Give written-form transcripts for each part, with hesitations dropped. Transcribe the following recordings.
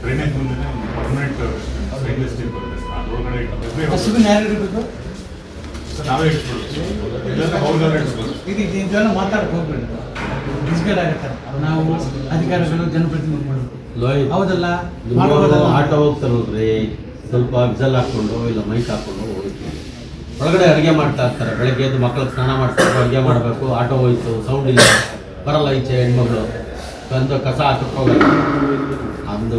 Drainage ಮುಂದೆ permanent stainless steel ಬರುತ್ತೆ sir, ಅದರೊಳಗಡೆ ಡಸ್ಟ್ಬಿನ್ ಯಾರು ಇಡಬೇಕು ಸರ್ ನಾವೇ ಇಟ್ಕೊಳ್ತೀವಿ, ಇಲ್ಲಾಂದ್ರೆ ಅವ್ರಿಗಾದ್ರೆ ಇಟ್ಬೋದು. ಇದೆಲ್ಲ ಮಾತಾಡಕ್ಕೆ ಹೋಗ್ಬೇಡಿ, ಡಿಸ್ಗೇಡ್ ಆಗುತ್ತೆ. ನಾವು ಅಧಿಕಾರಿಗಳು ಜನಪ್ರತಿನಿಧಿಗಳು ಹೌದಲ್ಲ, ಆಟೋ ಹೋಗ್ತಾರಲ್ರಿ, ಸ್ವಲ್ಪ ವಿಸಲ್ ಹಾಕ್ಕೊಂಡು ಇಲ್ಲ ಮೈಕ್ ಹಾಕ್ಕೊಂಡು ಹೋಗ್ತೀವಿ. ಒಳಗಡೆ ಅಡುಗೆ ಮಾಡ್ತಾ ಇರ್ತಾರೆ, ಬೆಳಗ್ಗೆ ಎದ್ದು ಮಕ್ಕಳಿಗೆ ಸ್ನಾನ ಮಾಡಿಸ್ಬೇಕು, ಅಡುಗೆ ಮಾಡಬೇಕು, ಆಟೋ ಹೋಯ್ತು, ಸೌಂಡ್ ಇಲ್ಲ, ಬರಲ್ಲ ಈಚೆ ಹೆಣ್ಮಗಳು ತಂದು ಕಸ ಹಾಕಕ್ಕೆ ಹೋಗಲ್ಲ. ಅಂದು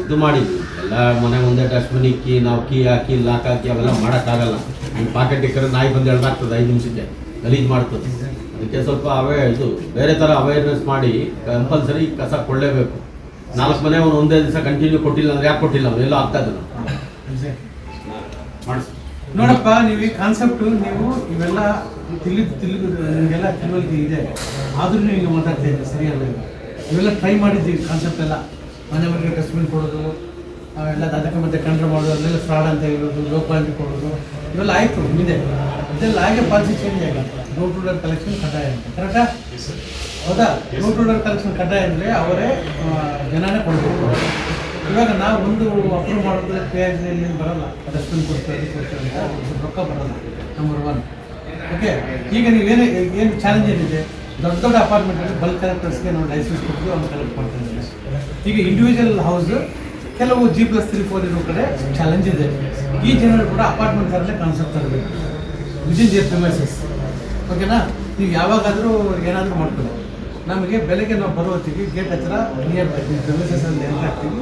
ಇದು ಮಾಡಿದ್ವಿ ಎಲ್ಲ ಮನೆ ಮುಂದೆ ಡಸ್ಟ್ಬಿನ್ ಇಕ್ಕಿ ನಾವು ಕೀ ಹಾಕಿ ಲಾಕ್ ಹಾಕಿ ಅವೆಲ್ಲ ಮಾಡೋಕ್ಕಾಗಲ್ಲ. ನಿಮ್ಮ ಪಾಕೆಟ್ ಇಕ್ಕರೆ ನಾಯಿ ಬಂದು ಎಳ್ದಾಗ್ತದೆ 5 ನಿಮಿಷಕ್ಕೆ, ಗಲೀಜು ಮಾಡ್ತದೆ. ಅದಕ್ಕೆ ಸ್ವಲ್ಪ ಇದು ಬೇರೆ ಥರ ಅವೇರ್ನೆಸ್ ಮಾಡಿ ಕಂಪಲ್ಸರಿ ಕಸ ಕೊಡಲೇಬೇಕು. 4 ಮನೆ ಅವನು ಒಂದೇ ದಿವಸ ಕಂಟಿನ್ಯೂ ಕೊಟ್ಟಿಲ್ಲ ಅಂದರೆ ಯಾಕೆ ಕೊಟ್ಟಿಲ್ಲ, ಅವನ್ನೆಲ್ಲ ಆಗ್ತಾ ಇದ್ದಾನೆ ನೋಡಪ್ಪ. ನೀವು ಈ ಕಾನ್ಸೆಪ್ಟು ನೀವು ಇವೆಲ್ಲ ನಿಮಗೆಲ್ಲ ತಿಳುವಳಿಕೆ ಇದೆ, ಆದ್ರೂ ನೀವು ಈಗ ಮಾತಾಡ್ತಾ ಇದ್ದೀರಿ ಸರಿಯಲ್ಲ. ಇವೆಲ್ಲ ಟ್ರೈ ಮಾಡಿದ್ದೀವಿ ಕಾನ್ಸೆಪ್ಟ್ ಎಲ್ಲ, ಮನೆ ಮನೆಗೆ ಡಸ್ಟ್ಬಿನ್ ಕೊಡೋದು, ಅವೆಲ್ಲ ಅದಕ್ಕೆ ಮತ್ತೆ ಕಂಟ್ರೋಲ್ ಮಾಡೋದು, ಅದೆಲ್ಲ ಫ್ರಾಡ್ ಅಂತ ಹೇಳೋದು, ಲೋ ಕ್ವಾಲಿಟಿ ಕೊಡೋದು, ಇವೆಲ್ಲ ಆಯಿತು ಇದೆ. ಇದೆಲ್ಲ ಹಾಗೆ ಪಾಲಿಸಿ ಚೇಂಜ್ ಆಗಿದೆ. ಡೋರ್ ಟು ಡೋರ್ ಕಲೆಕ್ಷನ್ ಕಡ್ಡಾಯ ಅಂತ, ಕರೆಕ್ಟಾ? ಹೌದಾ? ಡೋರ್ ಟು ಡೋರ್ ಕಲೆಕ್ಷನ್ ಕಡ್ಡಾಯ ಅಂದರೆ ಅವರೇ ಜನನೇ ಕೊಡಬೇಕು. ಇವಾಗ ನಾವು ಒಂದು ಅಪ್ರೂವ್ ಮಾಡೋದು ಪೇಜಲ್ಲಿ ಬರೋಲ್ಲ, ಡಸ್ಟ್ಬಿನ್ ಕೊಡ್ತಾರೆ ಅಂತ ರೊಕ್ಕ ಬರೋಲ್ಲ. ನಂಬರ್ 1. ಓಕೆ, ಈಗ ಏನು ಚಾಲೆಂಜ್ ಏನಿದೆ, ದೊಡ್ಡ ದೊಡ್ಡ ಅಪಾರ್ಟ್ಮೆಂಟಲ್ಲಿ ಬಲ್ಕ್ ಕಲೆಕ್ಟರ್ಸ್ಗೆ ನಾವು ಲೈಸೆನ್ಸ್ ಕೊಟ್ಟು ಅವ್ನು ಕಲೆಕ್ಟ್ ಮಾಡ್ತಾ ಇದ್ದೀವಿ. ಈಗ ಇಂಡಿವಿಜುವಲ್ ಹೌಸ್ ಕೆಲವು G+3, 4 ಇರೋ ಕಡೆ ಚಾಲೆಂಜ್ ಇದೆ. ಈ ಜನರು ಕೂಡ ಅಪಾರ್ಟ್ಮೆಂಟ್ ಥರಲ್ಲೇ ಕಾನ್ಸೆಪ್ಟ್ ತರಬೇಕು ವಿದಿನ್ ದಿಯರ್ ಪ್ರಿಮೈಸಸ್. ಓಕೆನಾ? ನೀವು ಯಾವಾಗಾದರೂ ಏನಾದರೂ ಮಾಡ್ಕೊಳ್ಳಿ. ನಮಗೆ ಬೆಳಗ್ಗೆ ನಾವು ಬರೋ ಹೊತ್ತಿಗೆ ಗೇಟ್ ಹತ್ರ ನಿಯರ್ ಪ್ರಿಮೈಸಸ್ ಅಲ್ಲಿ ಎಂಟ್ರ್ ಆಗ್ತೀವಿ,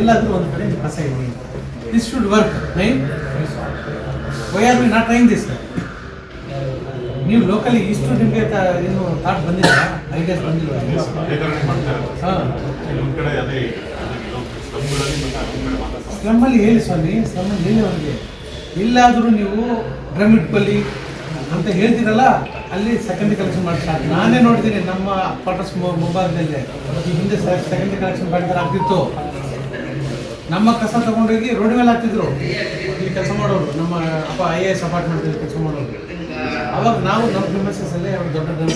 ಎಲ್ಲಾದರೂ ಒಂದು ಕಡೆ ಕಸ ಇದೆ. This should work. Why are we not trying this? ನೀವು ಲೋಕಲಿ ಇಷ್ಟು ನಿಮಗೆ ಏನು ಥಾಟ್ ಬಂದಿಲ್ಲ, ಐಡಿಯಾಸ್ ಬಂದಿಲ್ಲ? ಹಾಂ, ಸ್ಲಮ್ಮಲ್ಲಿ ಹೇಳಿ ಸ್ವಾಮಿ, ಸ್ಲಮ್ಮಲ್ಲಿ ಹೇಳಿ ಅವ್ರಿಗೆ. ಎಲ್ಲಾದರೂ ನೀವು ಡ್ರಮ್ ಇಟ್ಕೊಳ್ಳಿ ಅಂತ ಹೇಳ್ತೀರಲ್ಲ, ಅಲ್ಲಿ ಸೆಕೆಂಡ್ರಿ ಕಲೆಕ್ಷನ್ ಮಾಡಿ ಸ್ಟಾರ್ಟ್. ನಾನೇ ನೋಡಿದ್ದೀನಿ ನಮ್ಮ ಕ್ವಾರ್ಟರ್ಸ್ ಮುಂಭಾಗದಲ್ಲೇ ಈ ಹಿಂದೆ ಸೆಕೆಂಡ್ರಿ ಕಲೆಕ್ಷನ್ ಮಾಡಿದ್ರೆ ಆಗ್ತಿತ್ತು. ನಮ್ಮ ಕಸ ತಗೊಂಡೋಗಿ ರೋಡ್ ಮೇಲೆ ಹಾಕ್ತಿದ್ರು ಇಲ್ಲಿ ಕೆಲಸ ಮಾಡೋರು, ನಮ್ಮ IAS ಅಪಾರ್ಟ್ಮೆಂಟಲ್ಲಿ ಕೆಲಸ ಮಾಡೋರು. ಅವಾಗ ನಾವು ನಮ್ಮ ಪ್ರಿಮೈಸಸ್ಸಲ್ಲೇ ಅವ್ರು ದೊಡ್ಡ ಡ್ರಮ್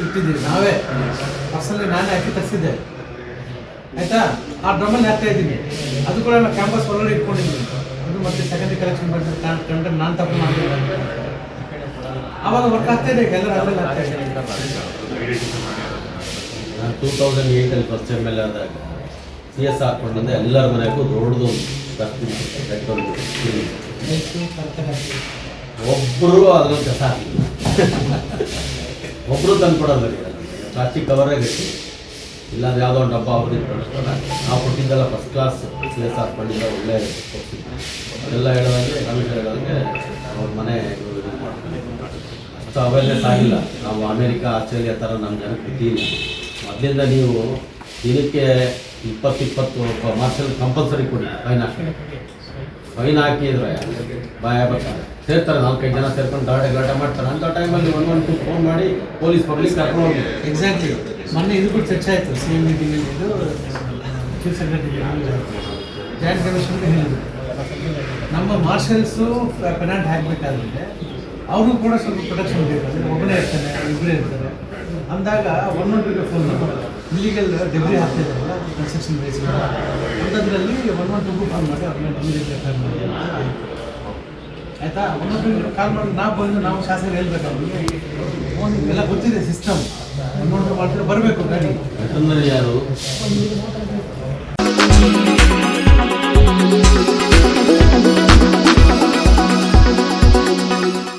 ಇಟ್ಟಿದ್ದೀವಿ, ನಾವೇ ಪರ್ಸನಲಿ ನಾನೇ ಹಾಕಿ ತರಿಸಿದ್ದೆ. ಆಯಿತಾ? ಆ ಡ್ರಮ್ಮಲ್ಲಿ ಹಾಕ್ತಾ ಇದ್ದೀನಿ. ಅದು ಕೂಡ ನಾನು ಕ್ಯಾಂಪಸ್ ಒಳಗಡೆ ಇಟ್ಕೊಂಡಿದ್ದೀನಿ. ಅದು ಮತ್ತೆ ಸೆಕೆಂಡ್ರಿ ಕಲೆಕ್ಷನ್ ಮಾಡಿದ್ರೆ ಕಂಡ್ರೆ ನಾನು ತಪ್ಪು ಮಾಡಿಲ್ಲ. ಆವಾಗ ವರ್ಕ್ ಆಗ್ತಾ ಇದೆ, ಎಲ್ಲರೂ ಅದ್ರಲ್ಲಿ ಆಗ್ತಾ ಇದೆ. ನಾನು 2008 ಫಸ್ಟ್ ML ಆದಾಗ CS ಹಾಕ್ಕೊಂಡಂದ್ರೆ ಎಲ್ಲರ ಮನೆಗೂ ದೊಡ್ಡದು ಒಬ್ಬರು ಅದ್ರಲ್ಲಿ ಕಸ ಹಾಕಿಲ್ಲ, ಒಬ್ಬರು ತಂದು ಕೊಡೋದು ಪ್ಲಾಸ್ಟಿಕ್ ಕವರೇ ಗಟ್ಟಿ, ಇಲ್ಲಾಂದ್ರೆ ಯಾವುದೋ ಒಂದು ಡಬ್ಬ ಅವ್ರಿಗೆ ಕೊಡಿಸ್ತಾರೆ. ನಾವು ಕೊಟ್ಟಿದ್ದೆಲ್ಲ ಫಸ್ಟ್ ಕ್ಲಾಸ್ CS ಹಾಕ್ಕೊಂಡಿಲ್ಲ, ಒಳ್ಳೆ ಎಲ್ಲ ಹೇಳೋದಂಗೆ ರಮೇಶ್ ಹೇಳೋದಂಗೆ ಅವ್ರ ಮನೆ ಇದು ಮಾಡ್ತಾರೆ. ಸೊ ಅವೆಲ್ಲೇ ಆಗಿಲ್ಲ. ನಾವು ಅಮೇರಿಕಾ, ಆಸ್ಟ್ರೇಲಿಯಾ ಥರ ನಮ್ಮ ಜನಕ್ಕೆ ಬಿಟ್ಟಿಲ್ಲ. ಮೊದಲಿಂದ ನೀವು ದಿನಕ್ಕೆ 20 ಮಾರ್ಷಲ್ ಕಂಪಲ್ಸರಿ ಕೊಡಿ, ಫೈನ್ ಹಾಕಿದ್ರೆ ಭಯ ಬರ್ತಾರೆ, ಸೇರ್ತಾರೆ. 4-5 ಜನ ಸೇರ್ಕೊಂಡು ಗಲಾಟೆ ಮಾಡ್ತಾರೆ. ಅಂಥ ಟೈಮಲ್ಲಿ 112 ಫೋನ್ ಮಾಡಿ ಪೊಲೀಸ್ ಕರ್ಕೊಂಡು ಹೋಗಿ. ಎಕ್ಸಾಕ್ಟ್ಲಿ ಮೊನ್ನೆ ಇದು ಕೂಡ ಚರ್ಚೆ ಆಯಿತು CM ಮೀಟಿಂಗಲ್ಲಿ. ಇದು ಚೀಫ್ ಸೆಕ್ರೆಟರಿ ಜಾಯಿಂಟ್ ಕಮಿಷನ್ಗೆ ಹೇಳಿದ್ರು, ನಮ್ಮ ಮಾರ್ಷಲ್ಸು ಪೆನಾಲ್ಟಿ ಹಾಕಬೇಕಾದ್ರೆ ಅವ್ರಿಗೂ ಕೂಡ ಸ್ವಲ್ಪ ಪ್ರೊಟೆಕ್ಷನ್ ಬೇಕು. ಅಂದರೆ ಒಬ್ಬನೇ ಇರ್ತಾನೆ, ಇಬ್ಬರೇ ಇರ್ತಾರೆ ಅಂದಾಗ 112ಗೆ ಫೋನ್ ಇಲ್ಲಿಗಲ್ ಡೆಬ್ರಿ ಹಾಕ್ತಿದ್ದಾರಲ್ಲ ಕನ್ಸ್ಟ್ರಕ್ಷನ್ ಬೇಸ್ ಅಂಥದ್ರಲ್ಲಿ 112ಗೂ ಫೋನ್ ಮಾಡಿ ಅವ್ರನ್ನ ಇಮಿಡಿಯೇಟ್ಲಿ ಕಾಲ್ ಮಾಡಿ. ಆಯಿತಾ? 112 ಕಾಲ್ ಮಾಡಿ ನಾವು ಬಂದು ನಾವು ಶಾಸಕರು ಹೇಳ್ಬೇಕಾದ್ರೆ ಫೋನ್ ಎಲ್ಲ ಗೊತ್ತಿದೆ ಸಿಸ್ಟಮ್. 112 ಮಾಡಿದ್ರೆ ಬರಬೇಕು ಗಾಡಿ. ಯಾರು